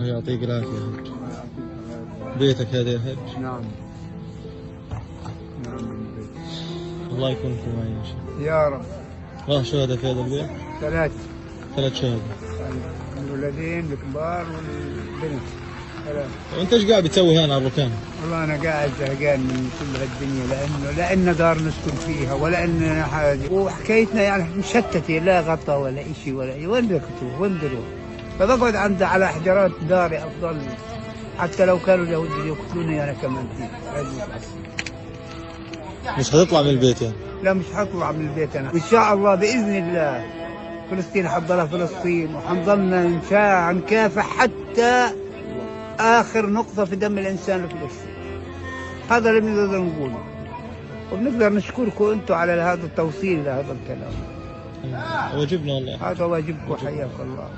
يعطيك العافية يا حج. بيتك هذا يا حج؟ نعم. نعم من بيت. الله يكون في معي إن شاء الله. يا رب. شهداء في هذا البيت؟ 3. 3 شهداء. الولدين الكبار والبنت 3. وأنت إيش قاعد بتسوي هنا على الركان؟ والله أنا قاعد زهقان من كل هالدنيا، لأن دار نسكن فيها ولا إننا حاجة، وحكايتنا يعني مشتتة، لا غطا ولا إشي ولا وين بيكتبوا وين بيروح، فبقعد عند على حجرات داري أفضل، حتى لو كانوا اليهود يقتلوني أنا كمان فيه. مش هتطلع من البيت يعني؟ لا مش هطلع من البيت أنا، وإن شاء الله بإذن الله فلسطين حضرها فلسطين، وحنضلنا نكافح حتى آخر نقطة في دم الإنسان الفلسطيني. هذا اللي بنقدر نقوله، وبنقدر نشكركم أنتم على هذا التوصيل لهذا الكلام. واجبنا والله. هذا واجبكم، حياك الله.